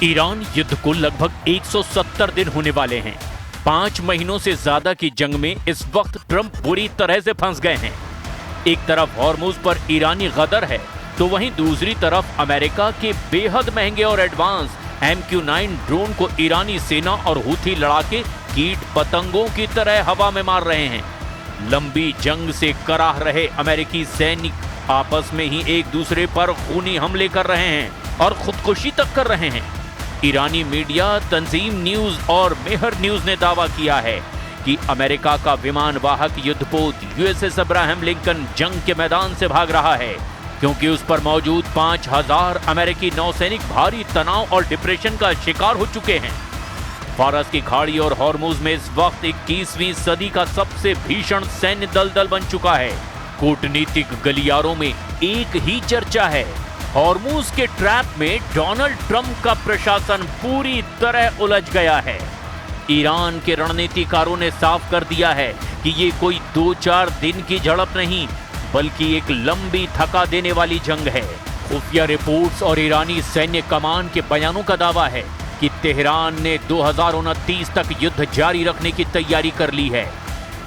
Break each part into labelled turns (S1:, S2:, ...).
S1: Iran युद्ध को लगभग 170 दिन होने वाले हैं। 5 महीनों से ज्यादा की जंग में इस वक्त ट्रंप बुरी तरह से फंस गए हैं। एक तरफ हॉर्मुज पर ईरानी गदर है, तो वहीं दूसरी तरफ अमेरिका के बेहद महंगे और एडवांस MQ-9 ड्रोन को ईरानी सेना और हूथी लड़ाके कीट पतंगों की तरह हवा में मार रहे हैं। लंबी जंग से कराह रहे अमेरिकी सैनिक आपस में ही एक दूसरे पर खूनी हमले कर रहे हैं और खुदकुशी तक कर रहे हैं। ईरानी मीडिया, तंजीम न्यूज और मेहर न्यूज ने दावा किया है कि अमेरिका का विमान वाहक युद्धपोत USS अब्राहम लिंकन जंग के मैदान से भाग रहा है, क्योंकि उस पर मौजूद 5000 अमेरिकी नौसैनिक भारी तनाव और डिप्रेशन का शिकार हो चुके हैं। फारस की खाड़ी और हॉर्मुज में इस वक्त 21वीं सदी का सबसे भीषण सैन्य दलदल बन चुका है। कूटनीतिक गलियारों में एक ही चर्चा है, हॉर्मुज के ट्रैप में डोनाल्ड ट्रंप का प्रशासन पूरी तरह उलझ गया है। ईरान के रणनीतिकारों ने साफ कर दिया है कि ये कोई 2-4 दिन की झड़प नहीं, बल्कि एक लंबी थका देने वाली जंग है। खुफिया रिपोर्ट्स और ईरानी सैन्य कमान के बयानों का दावा है कि तेहरान ने 2029 तक युद्ध जारी रखने की तैयारी कर ली है।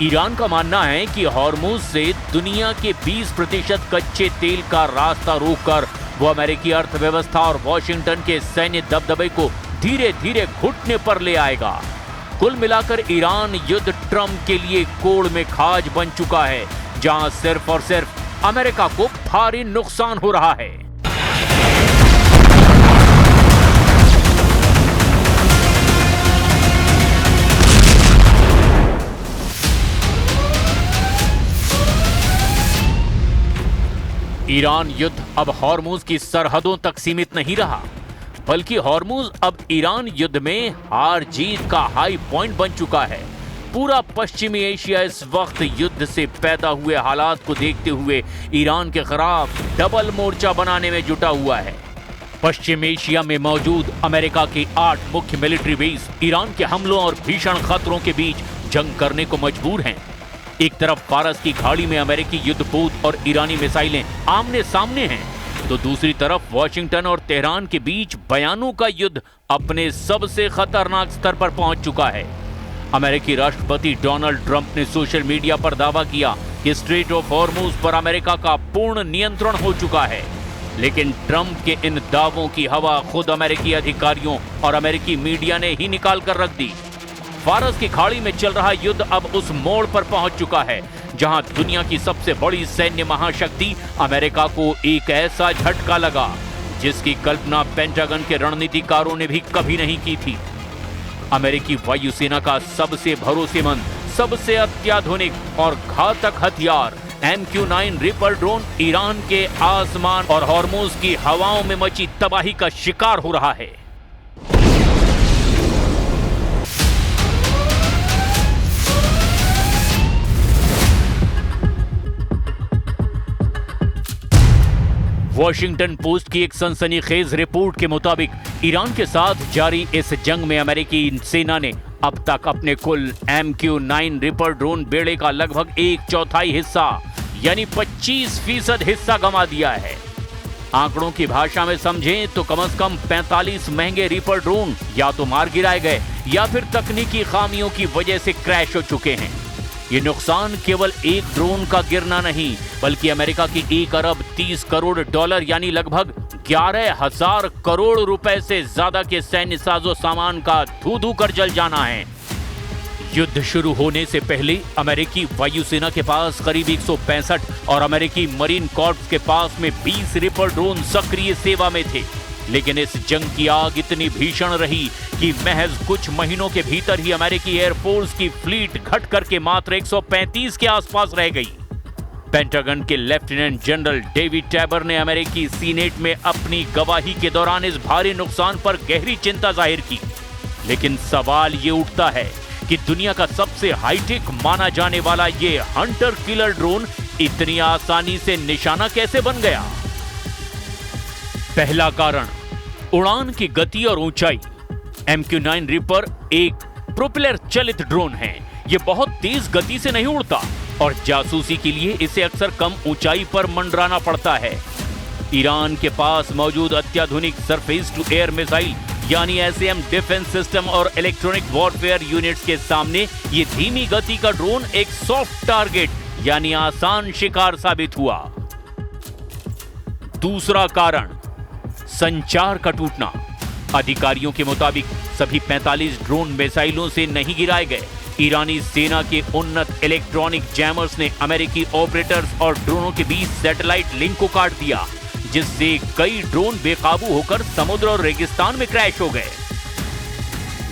S1: ईरान का मानना है कि हॉर्मुज से दुनिया के 20% कच्चे तेल का रास्ता रोककर वो अमेरिकी अर्थव्यवस्था और वॉशिंगटन के सैन्य दबदबे को धीरे धीरे घुटने पर ले आएगा। कुल मिलाकर ईरान युद्ध ट्रंप के लिए कोड़ में खाज बन चुका है, जहां सिर्फ और सिर्फ अमेरिका को भारी नुकसान हो रहा है। ईरान युद्ध अब हॉर्मुज की सरहदों तक सीमित नहीं रहा, बल्कि हॉर्मुज अब ईरान युद्ध में हार जीत का हाई पॉइंट बन चुका है। पूरा पश्चिमी एशिया इस वक्त युद्ध से पैदा हुए हालात को देखते हुए ईरान के खिलाफ डबल मोर्चा बनाने में जुटा हुआ है। पश्चिम एशिया में मौजूद अमेरिका के 8 मुख्य मिलिट्री बेस ईरान के हमलों और भीषण खतरों के बीच जंग करने को मजबूर हैं। एक तरफ फारस की खाड़ी में अमेरिकी युद्धपोत और ईरानी मिसाइलें आमने सामने हैं, तो दूसरी तरफ वॉशिंगटन और तेहरान के बीच बयानों का युद्ध अपने सबसे खतरनाक स्तर पर पहुंच चुका है। अमेरिकी राष्ट्रपति डोनाल्ड ट्रंप ने सोशल मीडिया पर दावा किया कि स्ट्रेट ऑफ हॉर्मुज पर अमेरिका का पूर्ण नियंत्रण हो चुका है, लेकिन ट्रंप के इन दावों की हवा खुद अमेरिकी अधिकारियों और अमेरिकी मीडिया ने ही निकाल कर रख दी। फारस की खाड़ी में चल रहा युद्ध अब उस मोड़ पर पहुंच चुका है जहां दुनिया की सबसे बड़ी सैन्य महाशक्ति अमेरिका को एक ऐसा झटका लगा जिसकी कल्पना पेंटागन के रणनीतिकारों ने भी कभी नहीं की थी। अमेरिकी वायुसेना का सबसे भरोसेमंद, सबसे अत्याधुनिक और घातक हथियार MQ-9 रिपर ड्रोन ईरान के आसमान और हॉर्मुज की हवाओं में मची तबाही का शिकार हो रहा है। वॉशिंगटन पोस्ट की एक सनसनीखेज रिपोर्ट के मुताबिक ईरान के साथ जारी इस जंग में अमेरिकी सेना ने अब तक अपने कुल MQ-9 रिपर ड्रोन बेड़े का लगभग 1/4 हिस्सा यानी 25% हिस्सा गंवा दिया है। आंकड़ों की भाषा में समझें तो कम से कम 45 महंगे रिपर ड्रोन या तो मार गिराए गए या फिर तकनीकी खामियों की वजह से क्रैश हो चुके हैं। ये नुकसान केवल एक ड्रोन का गिरना नहीं, बल्कि अमेरिका की 1 अरब 30 करोड़ डॉलर यानी लगभग 11,000 करोड़ रुपए से ज्यादा के सैन्य साजो सामान का धू-धू कर जल जाना है। युद्ध शुरू होने से पहले अमेरिकी वायुसेना के पास करीब 165 और अमेरिकी मरीन कॉर्प्स के पास में 20 रिपर ड्रोन सक्रिय सेवा में थे, लेकिन इस जंग की आग इतनी भीषण रही कि महज कुछ महीनों के भीतर ही अमेरिकी एयरफोर्स की फ्लीट घट करके मात्र 135 के आसपास रह गई। पेंटागन के लेफ्टिनेंट जनरल डेविड टैबर ने अमेरिकी सीनेट में अपनी गवाही के दौरान इस भारी नुकसान पर गहरी चिंता जाहिर की, लेकिन सवाल ये उठता है कि दुनिया का सबसे हाईटेक माना जाने वाला ये हंटर किलर ड्रोन इतनी आसानी से निशाना कैसे बन गया? पहला कारण, उड़ान की गति और ऊंचाई। MQ-9 रिपर एक प्रोपेलर चलित ड्रोन है। ये बहुत तेज गति से नहीं उड़ता और जासूसी के लिए इसे अक्सर कम ऊंचाई पर मंडराना पड़ता है। ईरान के पास मौजूद अत्याधुनिक सरफेस टू एयर मिसाइल यानी एसएएम डिफेंस सिस्टम और इलेक्ट्रॉनिक वॉरफेयर यूनिट्स के सामने ये धीमी गति का ड्रोन एक सॉफ्ट टारगेट यानी आसान शिकार साबित हुआ। दूसरा कारण, संचार का टूटना। अधिकारियों के मुताबिक सभी 45 ड्रोन मिसाइलों से नहीं गिराए गए। ईरानी सेना के उन्नत इलेक्ट्रॉनिक जैमर्स ने अमेरिकी ऑपरेटर्स और ड्रोनों के बीच सैटेलाइट लिंक को काट दिया, जिससे कई ड्रोन बेकाबू होकर समुद्र और रेगिस्तान में क्रैश हो गए।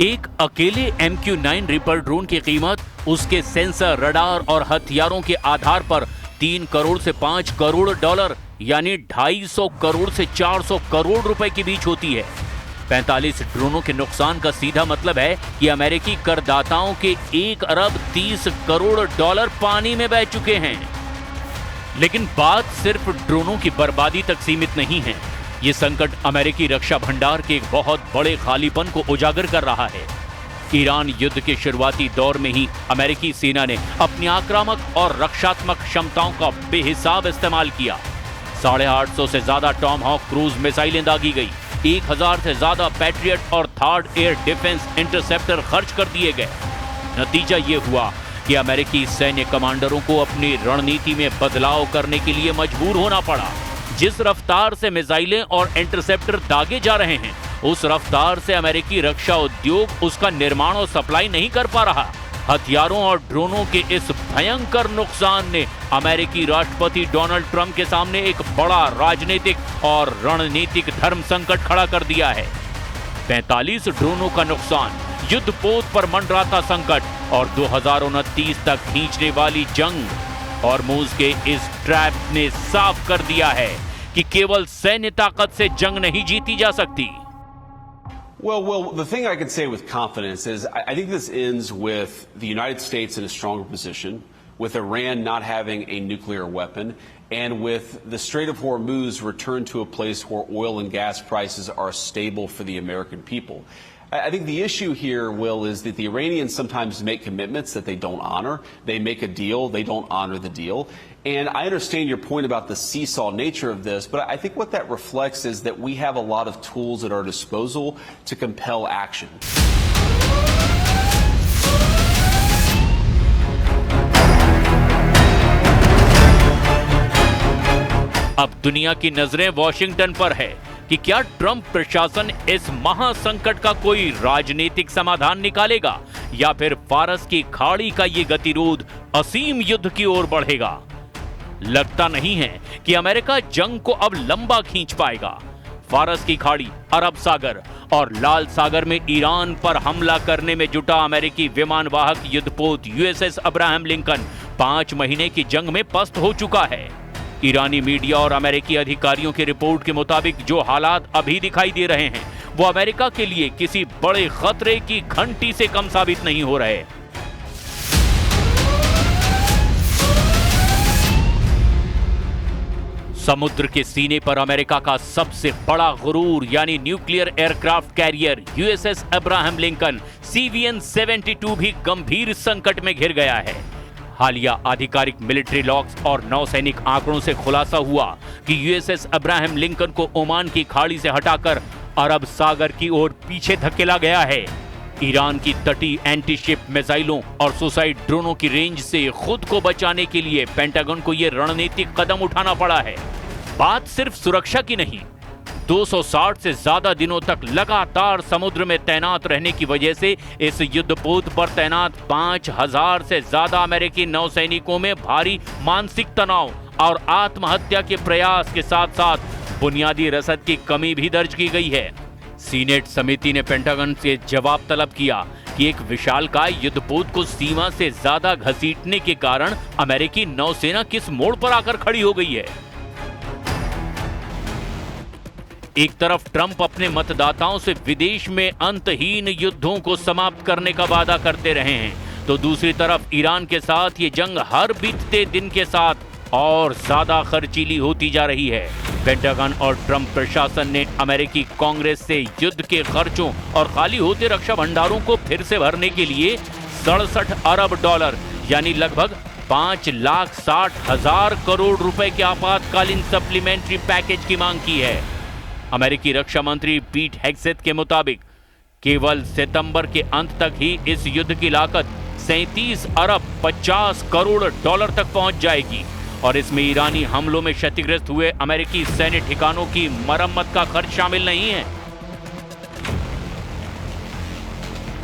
S1: एक अकेले MQ-9 रिपर ड्रोन की कीमत उसके सेंसर, रडार और हथियारों के आधार पर 3 करोड़ से 5 करोड़ डॉलर यानी 250 करोड़ से 400 करोड़ रुपए के बीच होती है। 45 ड्रोनों के नुकसान का सीधा मतलब है कि अमेरिकी करदाताओं के 1 अरब 30 करोड़ डॉलर पानी में बह चुके हैं। लेकिन बात सिर्फ ड्रोनों की बर्बादी तक सीमित नहीं है। ये संकट अमेरिकी रक्षा भंडार के एक बहुत बड़े खालीपन को उजागर कर रहा है। ईरान युद्ध के शुरुआती दौर में ही अमेरिकी सेना ने अपनी आक्रामक और रक्षात्मक क्षमताओं का बेहिसाब इस्तेमाल किया। 850 से ज्यादा टॉमहॉक क्रूज मिसाइलें दागी गई, 1000 से ज्यादा पैट्रियट और थर्ड एयर डिफेंस इंटरसेप्टर खर्च कर दिए गए। नतीजा ये हुआ कि अमेरिकी सैन्य कमांडरों को अपनी रणनीति में बदलाव करने के लिए मजबूर होना पड़ा। जिस रफ्तार से मिसाइलें और इंटरसेप्टर दागे जा रहे हैं, उस रफ्तार से अमेरिकी रक्षा उद्योग उसका निर्माण और सप्लाई नहीं कर पा रहा। हथियारों और ड्रोनों के इस भयंकर नुकसान ने अमेरिकी राष्ट्रपति डोनाल्ड ट्रंप के सामने एक बड़ा राजनीतिक और रणनीतिक धर्म संकट खड़ा कर दिया है। 45 ड्रोनों का नुकसान, युद्धपोत पर मंडराता संकट और 2029 तक खींचने वाली जंग, हॉर्मुज के इस ट्रैप ने साफ कर दिया है कि केवल सैन्य ताकत से जंग नहीं जीती जा सकती।
S2: Well, the thing I can say with confidence is I think this ends with the United States in a stronger position, with Iran not having a nuclear weapon, and with the Strait of Hormuz returned to a place where oil and gas prices are stable for the American people. I think the issue here, Will, is that the Iranians sometimes make commitments that they don't honor. They make a deal, they don't honor the deal. And I understand your point about the seesaw nature of this, but I think what that reflects is that we have a lot of tools at our disposal to compel action.
S1: अब दुनिया की नजरें Washington पर है कि क्या Trump प्रशासन इस महासंकट का कोई राजनीतिक समाधान निकालेगा या फिर फारस की खाड़ी का ये गतिरोध असीम युद्ध की ओर बढ़ेगा। लगता नहीं है कि अमेरिका जंग को अब लंबा खींच पाएगा। फारस की खाड़ी, अरब सागर और लाल सागर में ईरान पर हमला करने में जुटा अमेरिकी विमानवाहक युद्धपोत USS अब्राहम लिंकन 5 महीने की जंग में पस्त हो चुका है। ईरानी मीडिया और अमेरिकी अधिकारियों की रिपोर्ट के मुताबिक जो हालात अभी दिखाई दे रहे हैं, वो अमेरिका के लिए किसी बड़े खतरे की घंटी से कम साबित नहीं हो रहे। समुद्र के सीने पर अमेरिका का सबसे बड़ा गुरूर यानी nuclear aircraft carrier USS Abraham Lincoln CVN-72 भी गंभीर संकट में घिर गया है। हालिया आधिकारिक मिलिट्री लॉग्स और नौसैनिक आंकड़ों से खुलासा हुआ कि USS अब्राहम लिंकन को ओमान की खाड़ी से हटाकर अरब सागर की ओर पीछे धकेला गया है। ईरान की तटीय एंटी शिप मिसाइलों और सुसाइड ड्रोनों की रेंज से खुद को बचाने के लिए पेंटागन को यह रणनीतिक कदम उठाना पड़ा है। बात सिर्फ सुरक्षा की नहीं, 260 से ज्यादा दिनों तक लगातार समुद्र में तैनात रहने की वजह से इस युद्धपोत पर तैनात 5000 से ज्यादा अमेरिकी नौसैनिकों में भारी मानसिक तनाव और आत्महत्या के प्रयास के साथ साथ बुनियादी रसद की कमी भी दर्ज की गई है। सीनेट समिति ने पेंटागन से जवाब तलब किया कि एक विशालकाय युद्धपोत को सीमा से ज्यादा घसीटने के कारण अमेरिकी नौसेना किस मोड़ पर आकर खड़ी हो गई है। एक तरफ ट्रंप अपने मतदाताओं से विदेश में अंतहीन युद्धों को समाप्त करने का वादा करते रहे हैं, तो दूसरी तरफ ईरान के साथ ये जंग हर बीतते दिन के साथ और ज्यादा खर्चीली होती जा रही है। पेंटागन और ट्रंप प्रशासन ने अमेरिकी कांग्रेस से युद्ध के खर्चों और खाली होते रक्षा भंडारों को फिर से भरने के लिए 67 अरब डॉलर यानी लगभग 5,60,000 करोड़ रुपए के आपातकालीन सप्लीमेंट्री पैकेज की मांग की है। अमेरिकी रक्षा मंत्री पीट हेग्सेथ के मुताबिक केवल सितंबर के अंत तक ही इस युद्ध की लागत 37 अरब 50 करोड़ डॉलर तक पहुंच जाएगी और इसमें ईरानी हमलों में क्षतिग्रस्त हुए अमेरिकी सैन्य ठिकानों की मरम्मत का खर्च शामिल नहीं है।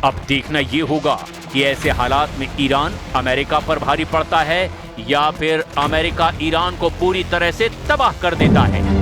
S1: अब देखना यह होगा कि ऐसे हालात में ईरान अमेरिका पर भारी पड़ता है या फिर अमेरिका ईरान को पूरी तरह से तबाह कर देता है।